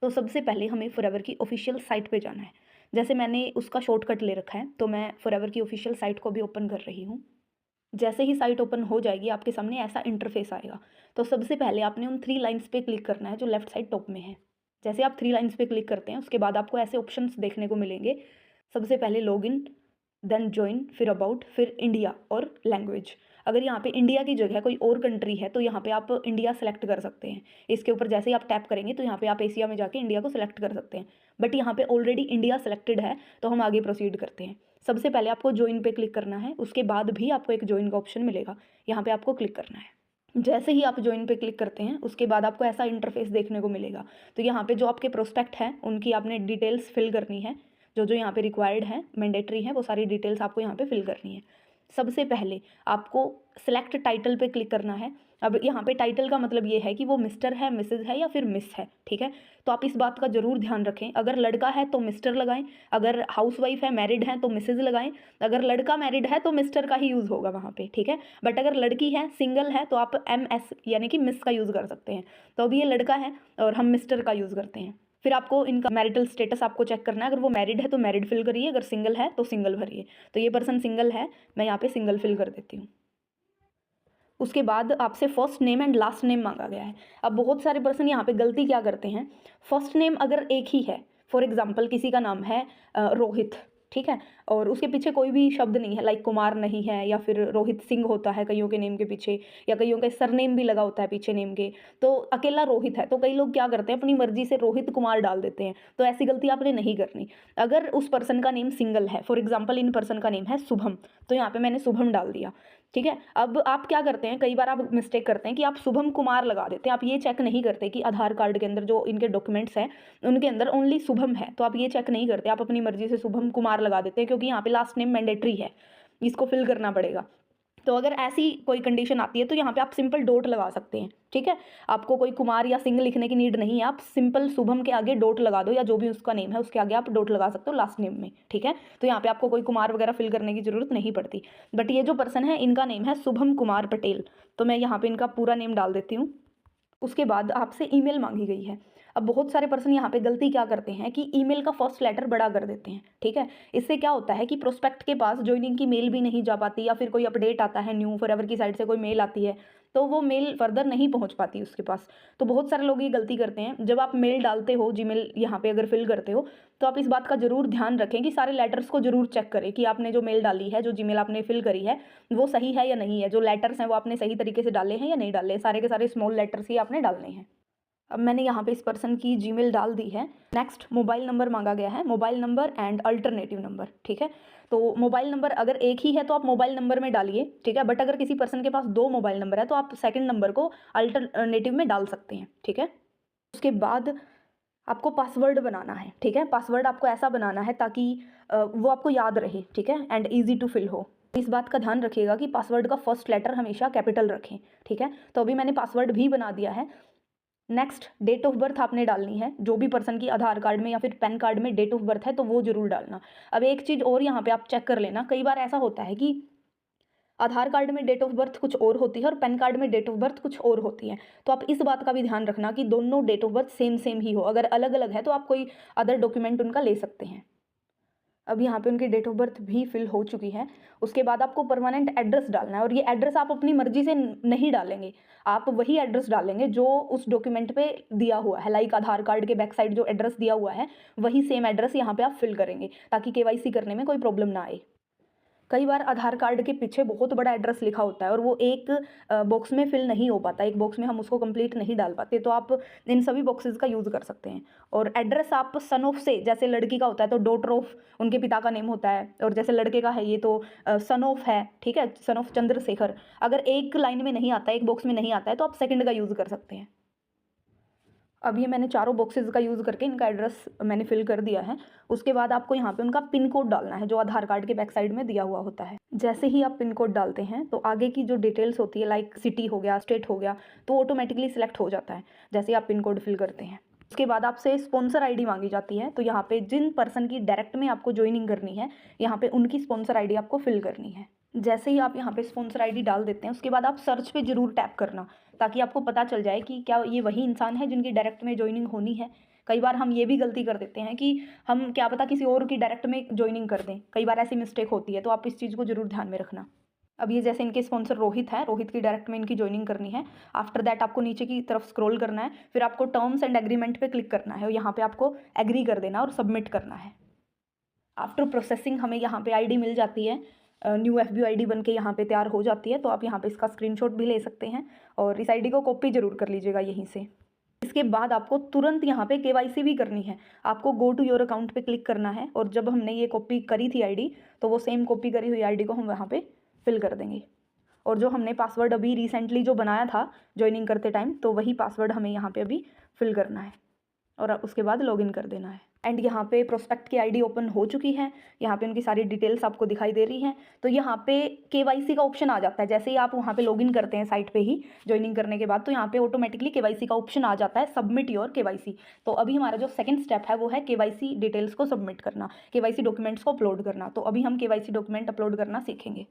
तो सबसे पहले हमें फॉरएवर की ऑफिशियल साइट पे जाना है। जैसे मैंने उसका शॉर्टकट ले रखा है, तो मैं फॉरएवर की ऑफिशियल साइट को भी ओपन कर रही हूँ। जैसे ही साइट ओपन हो जाएगी आपके सामने ऐसा इंटरफेस आएगा। तो सबसे पहले आपने उन 3 लाइन्स पे क्लिक करना है जो लेफ्ट साइड टॉप में है। जैसे आप 3 लाइन्स पे क्लिक करते हैं उसके बाद आपको ऐसे ऑप्शंस देखने को मिलेंगे। सबसे पहले लॉगिन, देन जॉइन, फिर अबाउट, फिर इंडिया और लैंग्वेज। अगर यहाँ पे इंडिया की जगह कोई और कंट्री है तो यहाँ पे आप इंडिया सेलेक्ट कर सकते हैं। इसके ऊपर जैसे ही आप टैप करेंगे तो यहाँ पे आप एशिया में जाके इंडिया को सिलेक्ट कर सकते हैं। बट यहाँ पे ऑलरेडी इंडिया सेलेक्टेड है तो हम आगे प्रोसीड करते हैं। सबसे पहले आपको ज्वाइन पे क्लिक करना है, उसके बाद भी आपको एक ज्वाइन का ऑप्शन मिलेगा, यहाँ पे आपको क्लिक करना है। जैसे ही आप ज्वाइन पे क्लिक करते हैं उसके बाद आपको ऐसा इंटरफेस देखने को मिलेगा। तो यहाँ पे जो आपके प्रोस्पेक्ट हैं उनकी आपने डिटेल्स फिल करनी है। जो जो यहाँ पे रिक्वायर्ड है, मैंडेटरी है, वो सारी डिटेल्स आपको यहाँ पे फिल करनी है। सबसे पहले आपको सेलेक्ट टाइटल पे क्लिक करना है। अब यहाँ पे टाइटल का मतलब ये है कि वो मिस्टर है, मिसेज है या फिर मिस है, ठीक है। तो आप इस बात का जरूर ध्यान रखें, अगर लड़का है तो मिस्टर लगाएं, अगर हाउसवाइफ है, मैरिड है तो मिसेज लगाएं, अगर लड़का मैरिड है तो मिस्टर का ही यूज़ होगा वहाँ पे, ठीक है। बट अगर लड़की है, सिंगल है, तो आप MS यानी कि मिस का यूज़ कर सकते हैं। तो अभी ये लड़का है और हम मिस्टर का यूज़ करते हैं। फिर आपको इनका मैरिटल स्टेटस आपको चेक करना है। अगर वो मैरिड है तो मैरिड फिल करिए, अगर सिंगल है तो सिंगल भरिए। तो ये पर्सन सिंगल है, मैं यहाँ पे सिंगल फिल कर देती हूँ। उसके बाद आपसे first name and last name मांगा गया है। अब बहुत सारे पर्सन यहाँ पे गलती क्या करते हैं, फर्स्ट नेम अगर एक ही है, फॉर एग्जाम्पल किसी का नाम है रोहित, ठीक है, और उसके पीछे कोई भी शब्द नहीं है, लाइक कुमार नहीं है, या फिर रोहित सिंह होता है कईयों के नेम के पीछे, या कईयों का सरनेम भी लगा होता है पीछे नेम के, तो अकेला रोहित है तो कई लोग क्या करते हैं अपनी मर्जी से रोहित कुमार डाल देते हैं। तो ऐसी गलती आपने नहीं करनी। अगर उस पर्सन का नेम सिंगल है, फॉर एग्जाम्पल इन पर्सन का नेम है शुभम, तो यहाँ पे मैंने शुभम डाल दिया, ठीक है। अब आप क्या करते हैं, कई बार आप मिस्टेक करते हैं कि आप शुभम कुमार लगा देते हैं। आप ये चेक नहीं करते कि आधार कार्ड के अंदर जो इनके डॉक्यूमेंट्स हैं उनके अंदर ओनली शुभम है, तो आप ये चेक नहीं करते, आप अपनी मर्जी से शुभम कुमार लगा देते हैं, क्योंकि यहाँ पे लास्ट नेम मैंडेटरी है, इसको फिल करना पड़ेगा। तो अगर ऐसी कोई कंडीशन आती है तो यहाँ पे आप सिंपल डॉट लगा सकते हैं, ठीक है। आपको कोई कुमार या सिंह लिखने की नीड नहीं है, आप सिंपल शुभम के आगे डॉट लगा दो, या जो भी उसका नेम है उसके आगे आप डॉट लगा सकते हो लास्ट नेम में, ठीक है। तो यहाँ पे आपको कोई कुमार वगैरह फिल करने की जरूरत नहीं पड़ती। बट ये जो पर्सन है इनका नेम है शुभम कुमार पटेल, तो मैं यहाँ पे इनका पूरा नेम डाल देती हूँ। उसके बाद आपसे ईमेल मांगी गई है। अब बहुत सारे पर्सन यहाँ पे गलती क्या करते हैं कि ईमेल का फर्स्ट लेटर बड़ा कर देते हैं, ठीक है। इससे क्या होता है कि प्रोस्पेक्ट के पास ज्वाइनिंग की मेल भी नहीं जा पाती, या फिर कोई अपडेट आता है न्यू, फॉरएवर की साइड से कोई मेल आती है तो वो मेल फर्दर नहीं पहुंच पाती उसके पास। तो बहुत सारे लोग ये गलती करते हैं, जब आप मेल डालते हो, जीमेल यहाँ पे अगर फिल करते हो, तो आप इस बात का जरूर ध्यान रखें कि सारे लेटर्स को जरूर चेक करें कि आपने जो मेल डाली है, जो जीमेल आपने फिल करी है, वो सही है या नहीं है, जो लेटर्स हैं वो आपने सही तरीके से डाले हैं या नहीं डाले, सारे के सारे स्मॉल लेटर्स ही आपने डालने हैं। अब मैंने यहाँ पे इस पर्सन की जीमेल डाल दी है। नेक्स्ट मोबाइल नंबर मांगा गया है, mobile number and alternative number, ठीक है। तो मोबाइल नंबर अगर एक ही है तो आप मोबाइल नंबर में डालिए, ठीक है। बट अगर किसी पर्सन के पास 2 मोबाइल नंबर है तो आप सेकंड नंबर को अल्टरनेटिव में डाल सकते हैं, ठीक है। उसके बाद आपको पासवर्ड बनाना है, ठीक है। पासवर्ड आपको ऐसा बनाना है ताकि वो आपको याद रहे, ठीक है, एंड ईजी टू फिल हो। इस बात का ध्यान रखिएगा कि पासवर्ड का फर्स्ट लेटर हमेशा कैपिटल रखें, ठीक है। तो अभी मैंने पासवर्ड भी बना दिया है। नेक्स्ट डेट ऑफ बर्थ आपने डालनी है, जो भी पर्सन की आधार कार्ड में या फिर पैन कार्ड में डेट ऑफ बर्थ है तो वो जरूर डालना। अब एक चीज़ और यहाँ पे आप चेक कर लेना, कई बार ऐसा होता है कि आधार कार्ड में डेट ऑफ बर्थ कुछ और होती है और पैन कार्ड में डेट ऑफ बर्थ कुछ और होती है। तो आप इस बात का भी ध्यान रखना कि दोनों date of birth same same ही हो, अगर अलग अलग है तो आप कोई अदर डॉक्यूमेंट उनका ले सकते हैं। अब यहाँ पे उनकी डेट ऑफ बर्थ भी फिल हो चुकी है। उसके बाद आपको परमानेंट एड्रेस डालना है, और ये एड्रेस आप अपनी मर्जी से नहीं डालेंगे, आप वही एड्रेस डालेंगे जो उस डॉक्यूमेंट पे दिया हुआ है। लाइक आधार कार्ड के बैक साइड जो एड्रेस दिया हुआ है वही सेम एड्रेस यहाँ पे आप फिल करेंगे, ताकि KYC करने में कोई प्रॉब्लम ना आए। कई बार आधार कार्ड के पीछे बहुत बड़ा एड्रेस लिखा होता है और वो एक बॉक्स में फिल नहीं हो पाता, एक बॉक्स में हम उसको कंप्लीट नहीं डाल पाते, तो आप इन सभी बॉक्सेस का यूज़ कर सकते हैं। और एड्रेस आप सन ऑफ से, जैसे लड़की का होता है तो डॉटर ऑफ उनके पिता का नेम होता है, और जैसे लड़के का है ये तो सन ऑफ है, ठीक है, सन ऑफ चंद्रशेखर। अगर एक लाइन में नहीं आता है, एक बॉक्स में नहीं आता है, तो आप सेकंड का यूज़ कर सकते हैं। अब ये मैंने चारों बॉक्सेस का यूज़ करके इनका एड्रेस मैंने फिल कर दिया है। उसके बाद आपको यहाँ पे उनका पिन कोड डालना है, जो आधार कार्ड के बैक साइड में दिया हुआ होता है। जैसे ही आप पिन कोड डालते हैं तो आगे की जो डिटेल्स होती है, लाइक सिटी हो गया, स्टेट हो गया, तो ऑटोमेटिकली सिलेक्ट हो जाता है जैसे आप पिन कोड फिल करते हैं। उसके बाद आपसे स्पॉन्सर ID मांगी जाती है, तो यहाँ पे जिन पर्सन की डायरेक्ट में आपको ज्वाइनिंग करनी है, यहाँ पे उनकी स्पॉन्सर ID आपको फिल करनी है। जैसे ही आप यहाँ पे स्पॉन्सर ID डाल देते हैं उसके बाद आप सर्च पे जरूर टैप करना, ताकि आपको पता चल जाए कि क्या ये वही इंसान है जिनकी डायरेक्ट में ज्वाइनिंग होनी है। कई बार हम ये भी गलती कर देते हैं कि हम क्या पता किसी और की डायरेक्ट में जॉइनिंग कर दें, कई बार ऐसी मिस्टेक होती है, तो आप इस चीज़ को ज़रूर ध्यान में रखना। अब ये जैसे इनके स्पॉन्सर रोहित है, रोहित की डायरेक्ट में इनकी जॉइनिंग करनी है। आफ्टर दैट आपको नीचे की तरफ स्क्रॉल करना है, फिर आपको टर्म्स एंड एग्रीमेंट पे क्लिक करना है और यहाँ पे आपको एग्री कर देना और सबमिट करना है। आफ्टर प्रोसेसिंग हमें यहाँ पे आईडी मिल जाती है, न्यू एफबी आईडी बन के यहाँ पे तैयार हो जाती है। तो आप यहाँ पे इसका स्क्रीनशॉट भी ले सकते हैं और इस आईडी को कॉपी ज़रूर कर लीजिएगा यहीं से। इसके बाद आपको तुरंत यहाँ पे केवाईसी भी करनी है। आपको गो टू योर अकाउंट पे क्लिक करना है और जब हमने ये कॉपी करी थी आईडी, तो वो सेम कॉपी करी हुई आईडी को हम वहाँ पे फिल कर देंगे। और जो हमने पासवर्ड अभी रिसेंटली जो बनाया था ज्वाइनिंग करते टाइम, तो वही पासवर्ड हमें यहाँ पे अभी फिल करना है और उसके बाद लॉगिन कर देना है। एंड यहाँ पे प्रोस्पेक्ट की आईडी ओपन हो चुकी है, यहाँ पे उनकी सारी डिटेल्स आपको दिखाई दे रही हैं। तो यहाँ पे केवाईसी का ऑप्शन आ जाता है, जैसे ही आप वहाँ पे लॉगिन करते हैं साइट पे ही ज्वाइनिंग करने के बाद, तो यहाँ पे ऑटोमेटिकली केवाईसी का ऑप्शन आ जाता है, सबमिट योर केवाईसी। तो अभी हमारा जो सेकंड स्टेप है वो है केवाईसी डिटेल्स को सबमिट करना, केवाईसी डॉक्यूमेंट्स को अपलोड करना। तो अभी हम केवाईसी डॉक्यूमेंट अपलोड करना सीखेंगे।